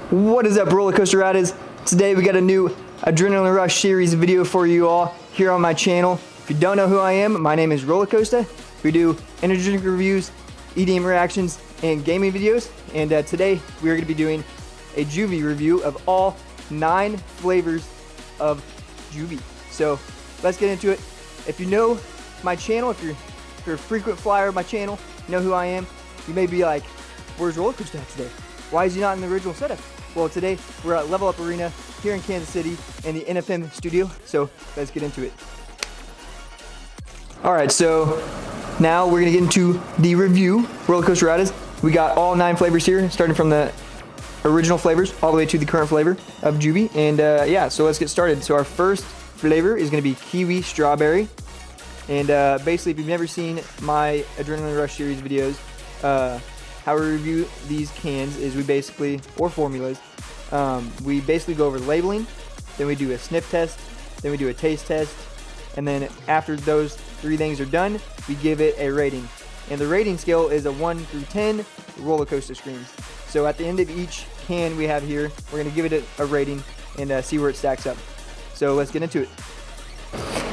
What is up, RolaCoastaRidas? Today we got a new Adrenaline Rush series video for you all here on my channel. If you don't know who I am, my name is RolaCoasta. We do energy drink reviews, EDM reactions, and gaming videos. And today we are going to be doing a Juvee review of all 9 flavors of Juvee. So let's get into it. If you know my channel, if you're a frequent flyer of my channel, you know who I am. You may be like, where's RolaCoasta at today? Why is he not in the original setup? Well, today we're at Level Up Arena here in Kansas City in the NFM studio, so let's get into it. Alright, so now we're going to get into the review, RolaCoastaRidas. We got all 9 flavors here, starting from the original flavors all the way to the current flavor of Juvee. And yeah, so let's get started. So our first flavor is going to be Kiwi Strawberry. And basically, if you've never seen my Adrenaline Rush series videos, how we review these cans is we basically, or formulas, we basically go over labeling, then we do a sniff test, then we do a taste test, and then after those 3 things are done, we give it a rating. And the rating scale is a 1 through 10 roller coaster screams. So at the end of each can we have here, we're going to give it a rating and see where it stacks up. So let's get into it.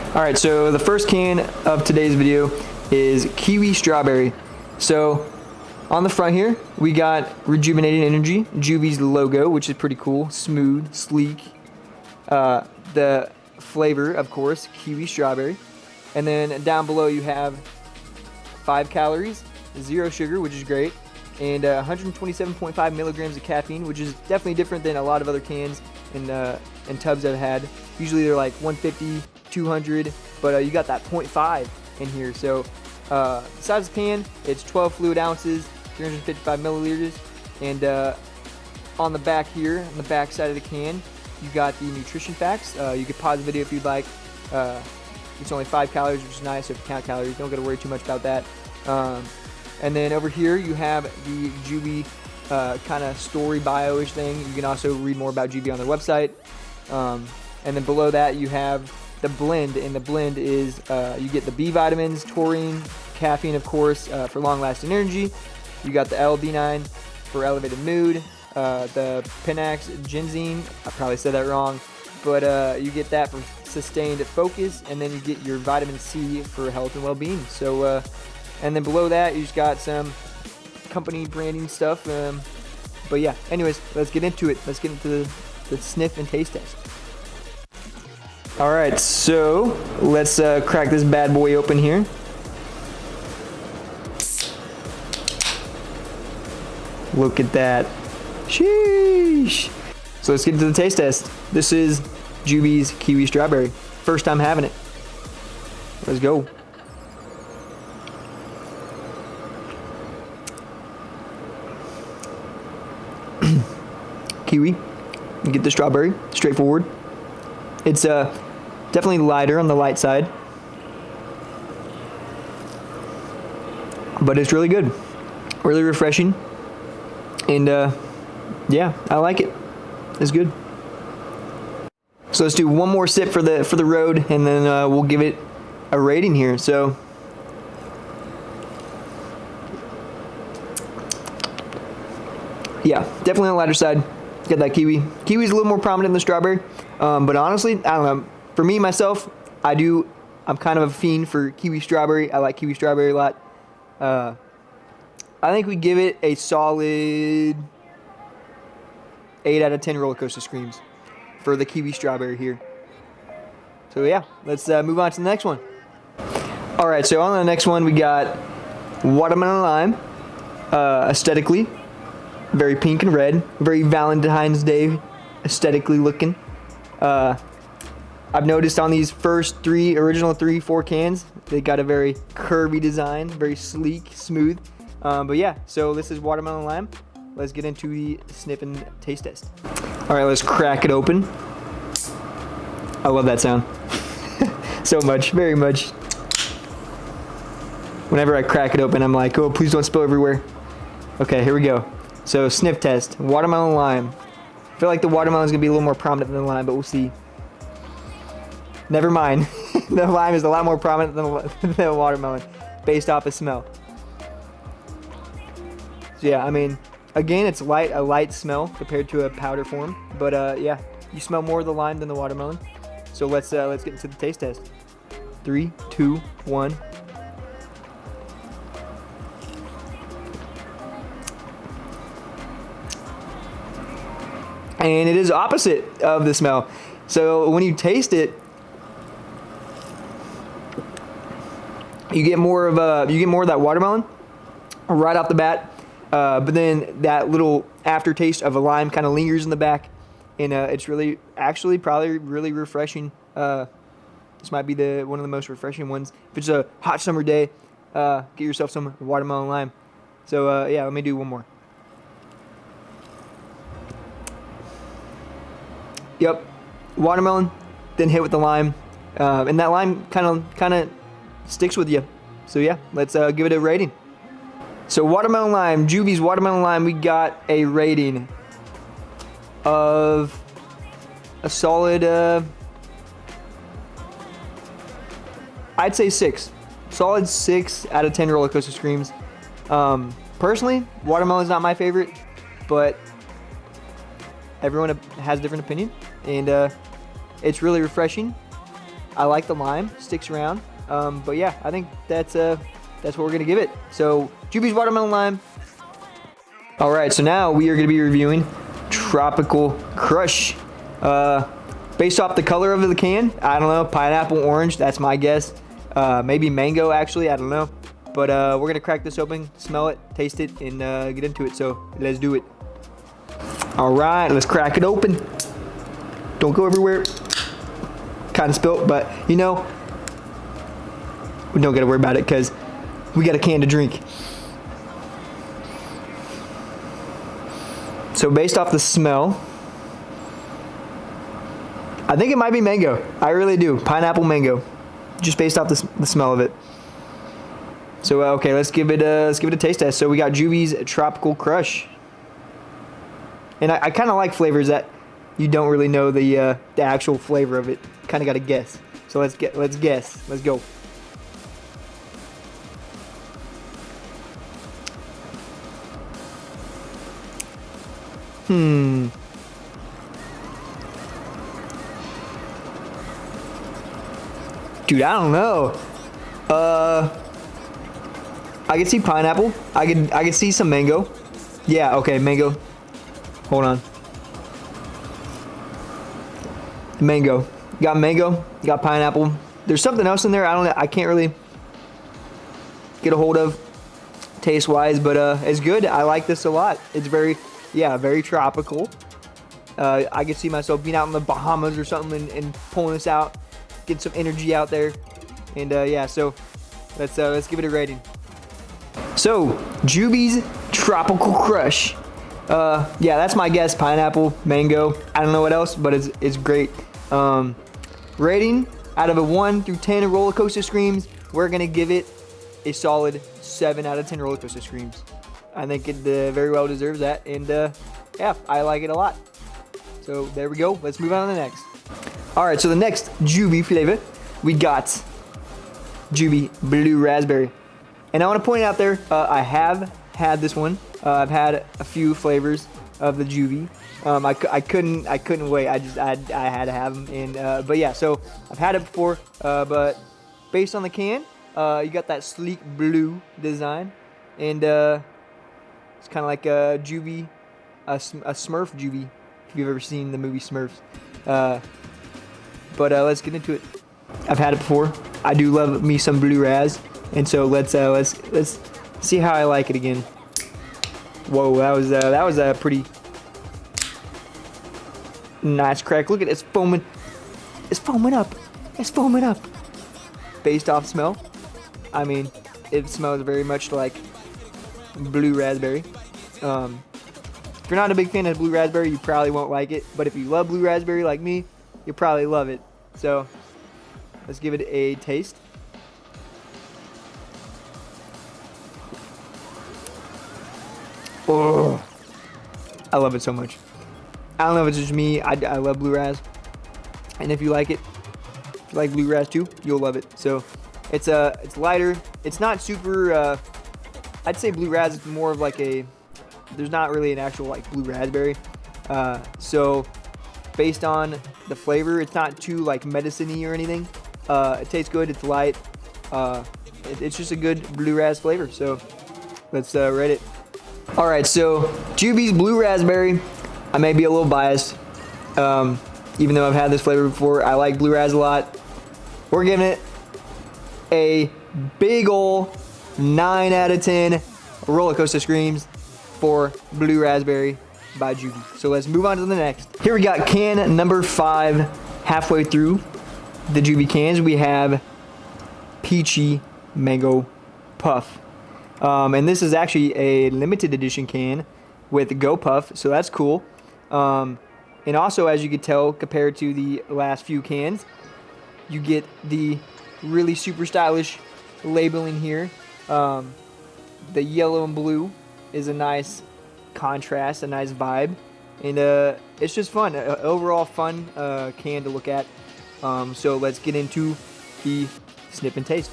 Alright, so the first can of today's video is Kiwi Strawberry. So on the front here, we got Rejuvenating Energy, Juvee's logo, which is pretty cool, smooth, sleek. The flavor, of course, Kiwi Strawberry. And then down below you have 5 calories, 0 sugar, which is great, and 127.5 milligrams of caffeine, which is definitely different than a lot of other cans and tubs I've had. Usually they're like 150, 200, but you got that 0.5 in here. So the size of the can, it's 12 fluid ounces, 355 milliliters, and on the back here, on the back side of the can, you got the nutrition facts. You could pause the video if you'd like. It's only 5 calories, which is nice, so if you count calories, don't got to worry too much about that. And then over here, you have the Juvee kind of story bio-ish thing. You can also read more about Juvee on their website. And then below that, you have the blend, and the blend is you get the B vitamins, taurine, caffeine, of course, for long-lasting energy. You got the LB9 for elevated mood, the Pinax ginseng, I probably said that wrong, but you get that for sustained focus, and then you get your vitamin C for health and well-being. So, and then below that, you just got some company branding stuff. But yeah, anyways, let's get into it. Let's get into the sniff and taste test. All right, so let's crack this bad boy open here. Look at that. Sheesh. So let's get into the taste test. This is Juvee's Kiwi Strawberry. First time having it. Let's go. Kiwi. You get the strawberry. Straightforward. It's definitely lighter on the light side, but it's really good. Really refreshing. And yeah, I like it. It's good. So let's do one more sip for the road, and then we'll give it a rating here. So yeah, definitely on the lighter side. Got that kiwi. Kiwi's a little more prominent than strawberry, but honestly, I don't know. For me myself, I'm kind of a fiend for Kiwi Strawberry. I like Kiwi Strawberry a lot. I think we give it a solid 8 out of 10 roller coaster screams for the Kiwi Strawberry here. So yeah, let's move on to the next one. All right, so on the next one we got Watermelon Lime. Aesthetically, very pink and red, very Valentine's Day aesthetically looking. I've noticed on these first 3, original 4 cans, they got a very curvy design, very sleek, smooth. But yeah, so this is Watermelon Lime. Let's get into the sniff and taste test. All right, let's crack it open. I love that sound so much, very much. Whenever I crack it open, I'm like, oh, please don't spill everywhere. Okay, here we go. So sniff test, Watermelon Lime. I feel like the watermelon is gonna be a little more prominent than the lime, but we'll see. Never mind. The lime is a lot more prominent than the watermelon, based off of smell. So yeah, I mean, Again, it's a light smell compared to a powder form, but yeah, you smell more of the lime than the watermelon. So let's get into the taste test. 3, 2, 1. And it is opposite of the smell. So when you taste it, you get more of that watermelon right off the bat. But then that little aftertaste of a lime kind of lingers in the back, and it's really, actually, probably really refreshing. This might be one of the most refreshing ones. If it's a hot summer day, get yourself some watermelon lime. So yeah, let me do one more. Yep, watermelon, then hit with the lime, and that lime kind of sticks with you. So yeah, let's give it a rating. So watermelon lime, Juvee's watermelon lime, we got a rating of a solid, I'd say 6. Solid 6 out of 10 roller coaster screams. Personally, watermelon's not my favorite, but everyone has a different opinion, and it's really refreshing. I like the lime, sticks around, but yeah, I think that's what we're gonna give it. So Juvee's watermelon lime. All right, so now we are gonna be reviewing Tropical Crush. Based off the color of the can, I don't know, pineapple, orange, that's my guess. Maybe mango, actually, I don't know. But we're gonna crack this open, smell it, taste it, and get into it. So let's do it. All right, let's crack it open. Don't go everywhere. Kind of spilt, but you know, we don't gotta worry about it because we got a can to drink. So based off the smell, I think it might be mango. I really do. Pineapple mango, just based off the smell of it. So okay, let's give it a taste test. So we got Juvee's Tropical Crush, and I kind of like flavors that you don't really know the actual flavor of it. Kind of got to guess. So let's guess. Let's go. Dude, I don't know. I can see pineapple. I can see some mango. Yeah, okay, mango. Hold on. Mango. Got mango. Got pineapple. There's something else in there. I can't really get a hold of taste wise, but it's good. I like this a lot. It's very tropical. I could see myself being out in the Bahamas or something and pulling this out, get some energy out there, and yeah. So let's give it a rating. So Juvee's Tropical Crush. Yeah, that's my guess. Pineapple, mango. I don't know what else, but it's great. Rating out of a 1 through 10 roller coaster screams, we're gonna give it a solid 7 out of 10 roller coaster screams. I think it very well deserves that, and yeah, I like it a lot. So there we go. Let's move on to the next. All right, so the next Juvee flavor, we got Juvee Blue Raspberry, and I want to point out there, I have had this one. I've had a few flavors of the Juvee. I couldn't wait. I had to have them, and but yeah, so I've had it before, but based on the can, you got that sleek blue design, and it's kind of like a Juvee, a Smurf Juvee, if you've ever seen the movie Smurfs. But let's get into it. I've had it before. I do love me some blue raz, and so let's see how I like it again. Whoa, that was a pretty nice crack. Look at it, it's foaming. It's foaming up. It's foaming up. Based off smell, I mean, it smells very much like blue raspberry. If you're not a big fan of blue raspberry, you probably won't like it. But if you love blue raspberry like me, you'll probably love it. So let's give it a taste. Oh, I love it so much. I don't know if it's just me. I love blue raz, and if you like it, if you like blue raz too, you'll love it. So it's lighter. It's not super. I'd say blue raz is more of like a there's not really an actual like blue raspberry. So based on the flavor, it's not too like medicine-y or anything. It tastes good. It's light. It's just a good blue ras flavor. So let's rate it. All right, so Juvee's blue raspberry. I may be a little biased, even though I've had this flavor before. I like blue ras a lot. We're giving it a big ol' 9 out of 10 RolaCoasta screams for blue raspberry by Juvee. So let's move on to the next. Here we got can number 5. Halfway through the Juvee cans, we have peachy mango puff. And this is actually a limited edition can with Go Puff, so that's cool. And also, as you can tell, compared to the last few cans, you get the really super stylish labeling here. The yellow and blue is a nice contrast, a nice vibe, and it's just fun. Overall fun can to look at. So let's get into the sniff and taste.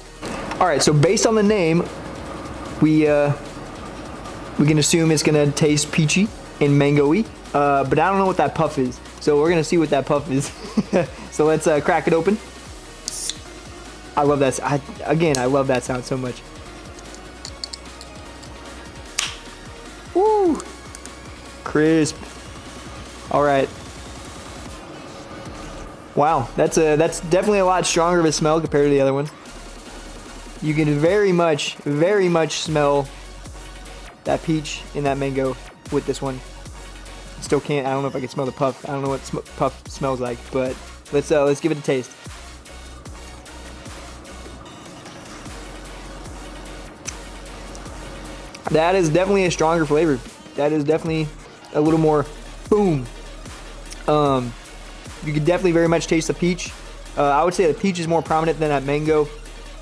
All right, so based on the name, we can assume it's gonna taste peachy and mango-y, but I don't know what that puff is. So we're gonna see what that puff is. So let's crack it open. I love that. I love that sound so much. Woo! Crisp. All right. Wow, that's definitely a lot stronger of a smell compared to the other ones. You can very much smell that peach and that mango with this one. Still can't. I don't know if I can smell the puff. I don't know what puff smells like, but let's give it a taste. That is definitely a stronger flavor. That is definitely a little more boom. You can definitely very much taste the peach. I would say the peach is more prominent than that mango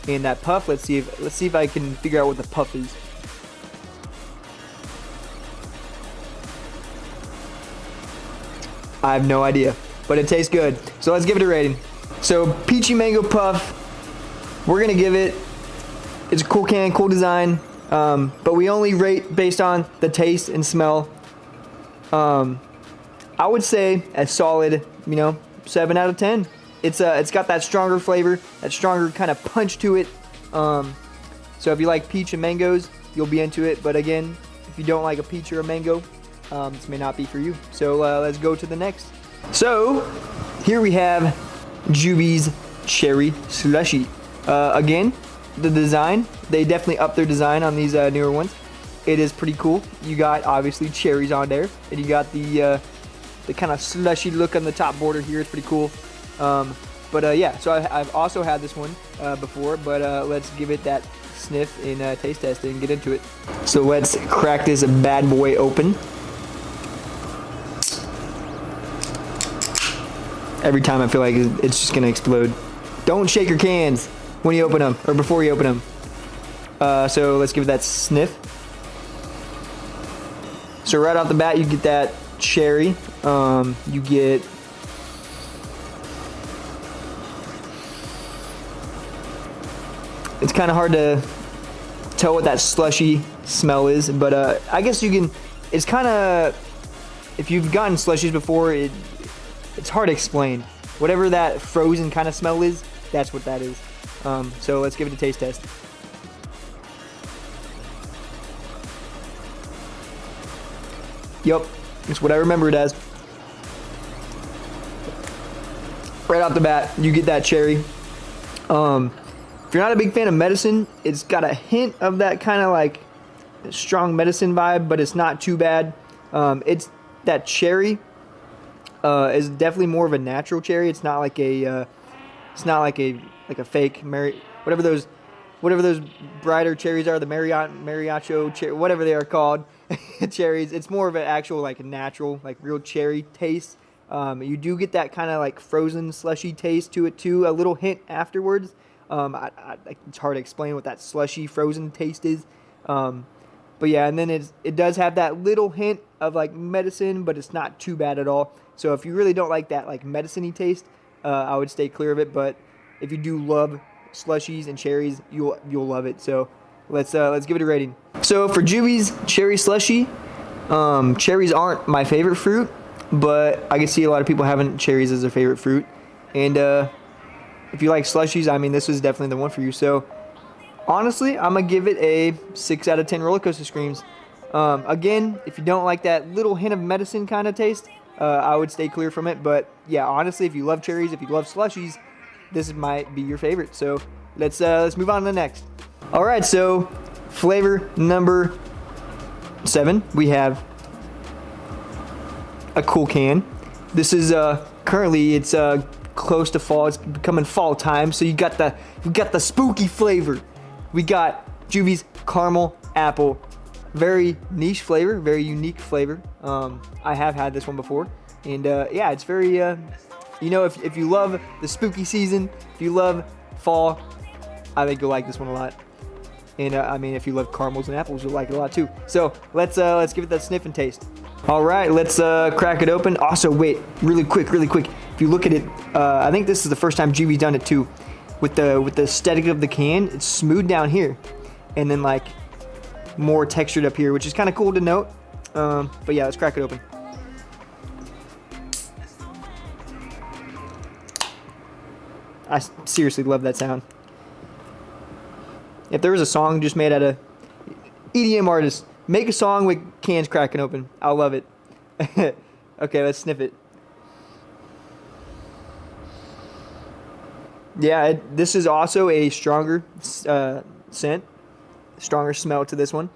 and that puff. Let's see if I can figure out what the puff is. I have no idea, but it tastes good. So let's give it a rating. So peachy mango puff, we're gonna give it. It's a cool can, cool design. But we only rate based on the taste and smell. I would say a solid, 7 out of 10. It's got that stronger flavor, that stronger kind of punch to it. So if you like peach and mangoes, you'll be into it. But again, if you don't like a peach or a mango, this may not be for you. So let's go to the next. So here we have Juvee's cherry slushy. Again, the design, they definitely upped their design on these newer ones. It is pretty cool. You got obviously cherries on there, and you got the kind of slushy look on the top border here. It's pretty cool. Yeah, so I've also had this one before, but let's give it that sniff and taste test and get into it. So let's crack this bad boy open. Every time I feel like it's just gonna explode. Don't shake your cans when you open them, or before you open them. So let's give it that sniff. So right off the bat, you get that cherry. You get it's kind of hard to tell what that slushy smell is, but I guess you can. It's kind of, if you've gotten slushies before, it's hard to explain. Whatever that frozen kind of smell is, that's what that is. So let's give it a taste test. Yup, it's what I remember it as. Right off the bat, you get that cherry. If you're not a big fan of medicine, it's got a hint of that kind of like strong medicine vibe, but it's not too bad. It's that cherry is definitely more of a natural cherry. It's not like a fake whatever those brighter cherries are, the mariacho cherry, whatever they are called, cherries. It's more of an actual like natural, like real cherry taste. You do get that kind of like frozen slushy taste to it too, a little hint afterwards. It's hard to explain what that slushy frozen taste is. But yeah, and then it does have that little hint of like medicine, but it's not too bad at all. So if you really don't like that like medicine-y taste, I would stay clear of it. But if you do love slushies and cherries, you'll love it. So let's give it a rating. So for Juvee's cherry slushy, Cherries aren't my favorite fruit, but I can see a lot of people having cherries as their favorite fruit. And if you like slushies, I mean, this was definitely the one for you. So honestly, I'm gonna give it a 6 out of 10 roller coaster screams. Again, if you don't like that little hint of medicine kind of taste, I would stay clear from it. But yeah, honestly, if you love cherries, if you love slushies, this might be your favorite. So let's move on to the next. All right, so flavor number 7, we have a cool can. This is currently it's close to fall. It's becoming fall time, so you got the spooky flavor. We got Juvee's caramel apple. Very niche flavor, very unique flavor. I have had this one before, and yeah, it's very you know, if you love the spooky season, if you love fall, I think you'll like this one a lot. And I mean, if you love caramels and apples, you'll like it a lot too. So let's give it that sniff and taste. All right, let's crack it open. Also, wait, really quick. If you look at it, I think this is the first time Juvee's done it too. With the aesthetic of the can, it's smooth down here, and then like more textured up here, which is kind of cool to note. But yeah, let's crack it open. I seriously love that sound. If there was a song just made out of EDM artists, make a song with cans cracking open. I'll love it. Okay, let's sniff it. Yeah, this is also a stronger scent, stronger smell to this one.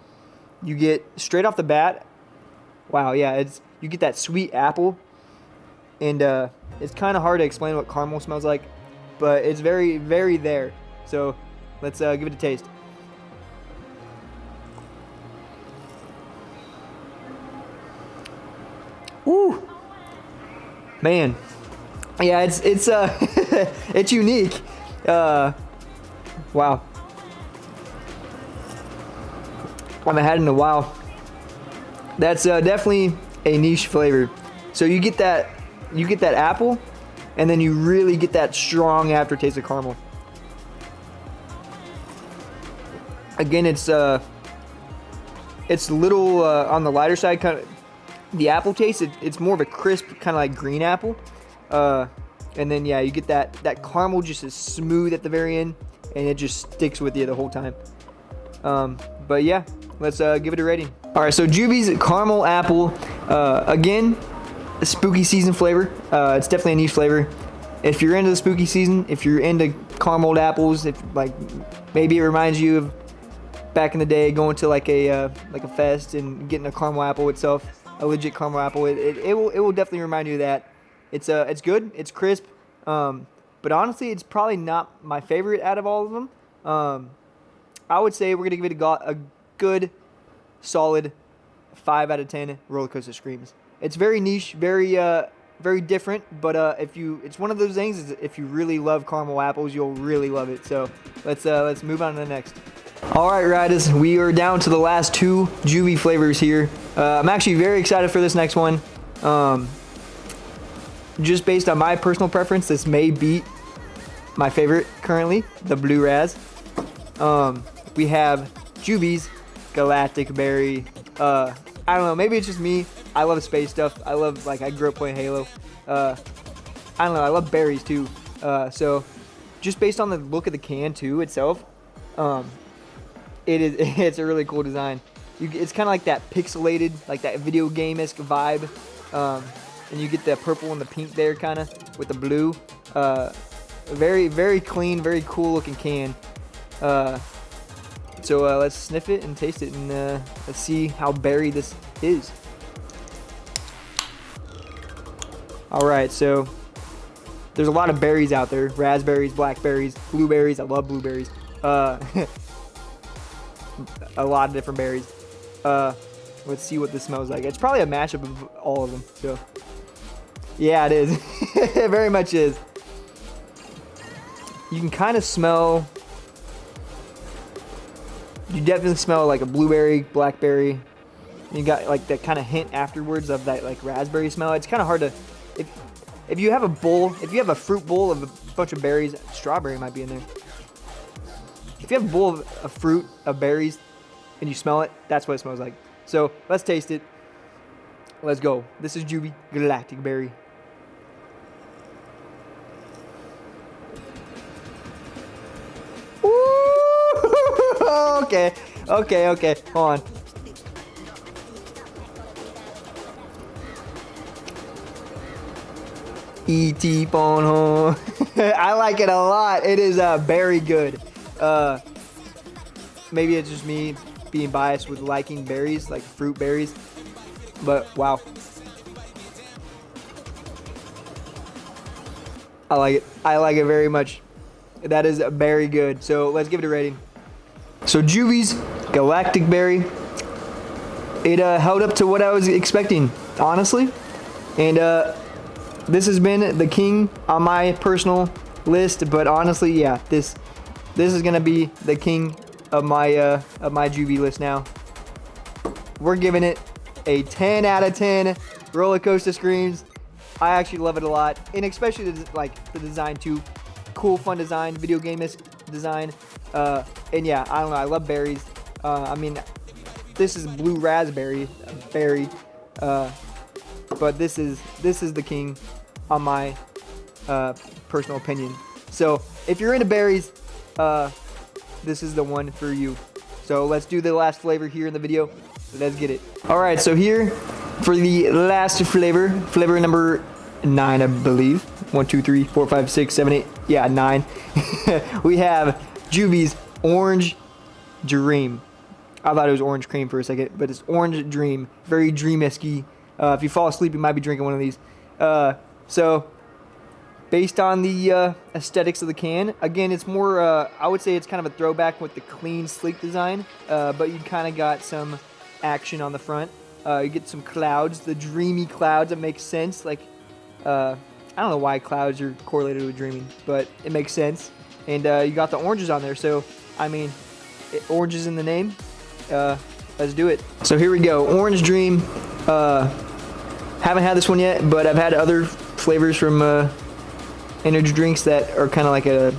You get straight off the bat. Wow, yeah, you get that sweet apple, and it's kind of hard to explain what caramel smells like, but it's very, very there. So let's give it a taste. Woo, man, yeah, it's it's unique. Wow, I haven't had it in a while. That's definitely a niche flavor. So you get that apple, and then you really get that strong aftertaste of caramel. Again, it's a little on the lighter side. Kind of the apple taste. It's more of a crisp, kind of like green apple. And then yeah, you get that caramel just is smooth at the very end, and it just sticks with you the whole time. But yeah, let's give it a rating. All right, so Juvee's caramel apple. Again, a spooky season flavor. It's definitely a niche flavor. If you're into the spooky season, if you're into carameled apples, if like maybe it reminds you of back in the day going to like a fest and getting a caramel apple itself, a legit caramel apple, it will definitely remind you of that. It's good, it's crisp, but honestly, it's probably not my favorite out of all of them. I would say we're gonna give it a good, solid 5 out of 10 roller coaster screams. It's very niche, very different, but it's one of those things. Is if you really love caramel apples, you'll really love it. So let's move on to the next. All right, riders, we are down to the last 2 Juvee flavors here. I'm actually very excited for this next one. Just based on my personal preference, this may beat my favorite currently, the Blue Raz. We have Juvee's Galactic Berry. I don't know, maybe it's just me. I love space stuff. I grew up playing Halo. I don't know, I love berries too. So just based on the look of the can too itself, it's a really cool design. It's kind of like that pixelated, like that video game-esque vibe. And you get the purple and the pink there kind of with the blue. Very, very clean, very cool looking can. So let's sniff it and taste it, and let's see how berry this is. All right, so there's a lot of berries out there: raspberries, blackberries, blueberries. I love blueberries. A lot of different berries. Let's see what this smells like. It's probably a mashup of all of them. So yeah, it is. It very much is. You can kind of smell. You definitely smell like a blueberry, blackberry. You got like that kind of hint afterwards of that like raspberry smell. It's kind of hard to, if you have a bowl, if you have a fruit bowl of a bunch of berries, strawberry might be in there. If you have a bowl of fruit of berries and you smell it, that's what it smells like. So let's taste it. Let's go. This is Juvee Galactic Berry. Ooh, okay. Okay. Hold on. E.T. phone home. I like it a lot. It is very good. Maybe it's just me being biased with liking berries, like fruit berries. But wow. I like it. I like it very much. That is very good. So let's give it a rating. So Juvee's Galactic Berry. It held up to what I was expecting, honestly. And this has been the king on my personal list. But honestly, yeah, this is gonna be the king of my Juvee list now. We're giving it a 10 out of 10. RolaCoasta Screams. I actually love it a lot, and especially the design too. Cool, fun design, video game-esque design. And yeah, I don't know. I love berries. I mean, this is blue raspberry berry, but this is the king on my personal opinion. So if you're into berries, this is the one for you. So let's do the last flavor here in the video. Let's get it. All right, so here for the last flavor number 9, I believe. 1, 2, 3, 4, 5, 6, 7, 8. Yeah, 9. We have Juvee's Orange Dream. I thought it was orange cream for a second, but it's Orange Dream. Very dream-esque. If you fall asleep, you might be drinking one of these. So, based on the aesthetics of the can, again, it's more, I would say it's kind of a throwback with the clean, sleek design, but you kind of got some action on the front. You get some clouds, the dreamy clouds. That makes sense. Like, I don't know why clouds are correlated with dreaming, but it makes sense. And you got the oranges on there, so I mean, oranges in the name. Let's do it. So here we go, Orange Dream. Haven't had this one yet, but I've had other flavors from energy drinks that are kind of like a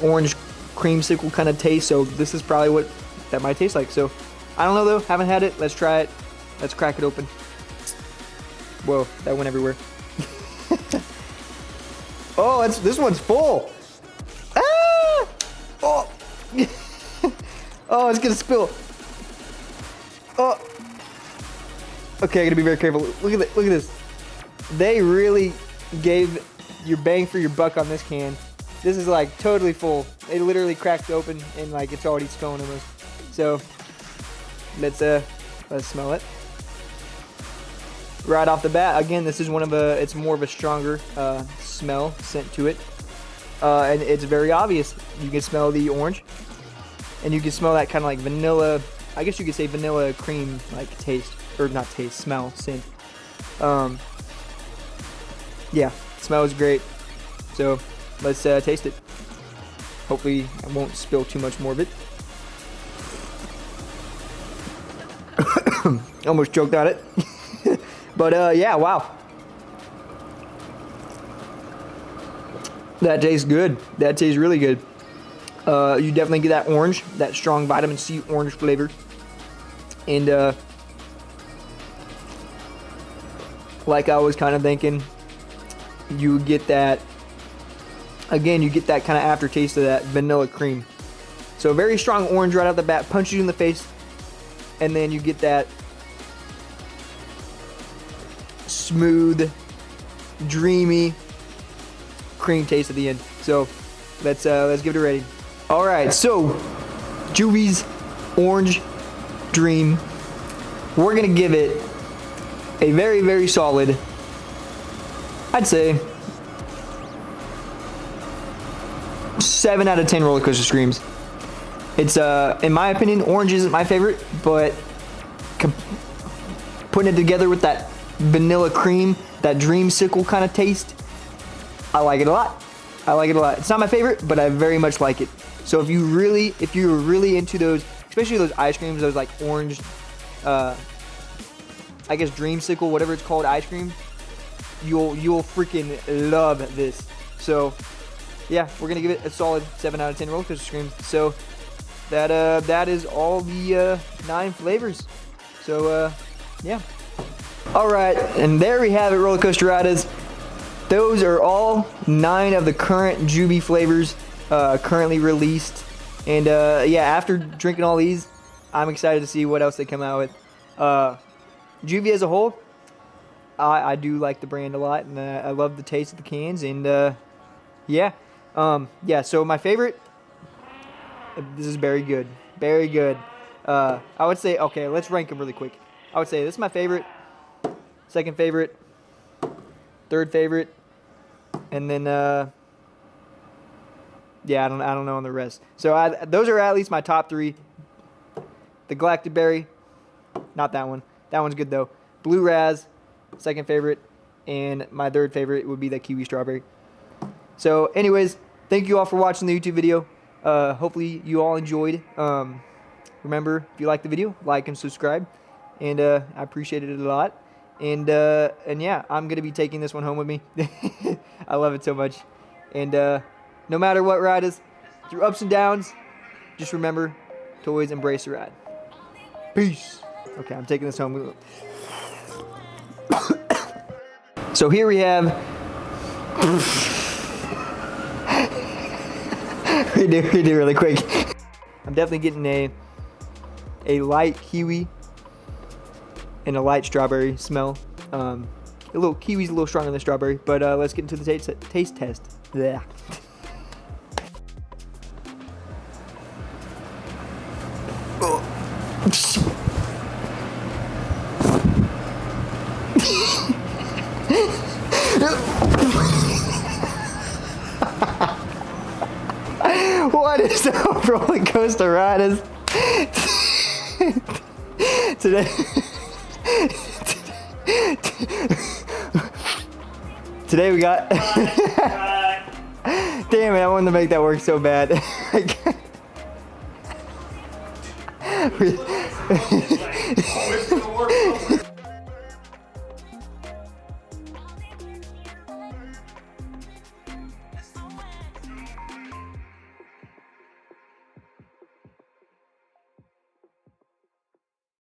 orange creamsicle kind of taste. So this is probably what that might taste like. So I don't know though. Haven't had it. Let's try it. Let's crack it open. Whoa, that went everywhere. Oh, this one's full. Ah! Oh. Oh, it's gonna spill. Oh. Okay, I gotta be very careful. Look at this. They really gave your bang for your buck on this can. This is like totally full. They literally cracked open and like it's already spilling almost. So let's smell it. Right off the bat, again, this is it's more of a stronger smell scent to it, and it's very obvious. You can smell the orange, and you can smell that kind of like vanilla. I guess you could say vanilla cream like taste, or not taste, smell, scent. Yeah, smells great. So let's taste it. Hopefully, I won't spill too much more of it. Almost choked on it. But yeah, wow. That tastes good. That tastes really good. You definitely get that orange, that strong vitamin C orange flavor. And like I was kind of thinking, you get that, again, you get that kind of aftertaste of that vanilla cream. So very strong orange right out the bat, punches you in the face. And then you get that smooth, dreamy cream taste at the end. So let's give it a rating. All right, so Juvee's Orange Dream, we're gonna give it a very, very solid, I'd say 7 out of 10 RolaCoasta Screams. It's in my opinion, orange isn't my favorite, but putting it together with that vanilla cream, that dreamsicle kind of taste, I like it a lot. I like it a lot. It's not my favorite, but I very much like it. So if you're really into those, especially those ice creams, those like orange, I guess dreamsicle, whatever it's called, ice cream, you'll freaking love this. So yeah, we're gonna give it a solid 7 out of 10 RolaCoasta Screams. So that is all the 9 flavors. So yeah. All right, and there we have it, RolaCoastaRidas. Those are all 9 of the current Juvee flavors currently released. And yeah, after drinking all these, I'm excited to see what else they come out with. Juvee as a whole, I do like the brand a lot, and I love the taste of the cans. And yeah, yeah. So my favorite, this is very good, very good. I would say, okay, let's rank them really quick. I would say this is my favorite, second favorite, third favorite, and then yeah, I don't know on the rest. So those are at least my top 3. The Galactic Berry, not that one. That one's good though. Blue Raz, second favorite, and my third favorite would be the Kiwi Strawberry. So anyways, thank you all for watching the YouTube video. Hopefully you all enjoyed. Remember, if you like the video, like and subscribe, and I appreciate it a lot. And yeah, I'm gonna be taking this one home with me. I love it so much. And no matter what ride is, through ups and downs, just remember to always embrace the ride. Peace. Okay, I'm taking this home. So here we have. we do really quick. I'm definitely getting a light kiwi and a light strawberry smell. A little kiwi's a little stronger than strawberry, but let's get into the taste test. Yeah. What is up, RolaCoastaRidas? Today we got. Damn it! I wanted to make that work so bad.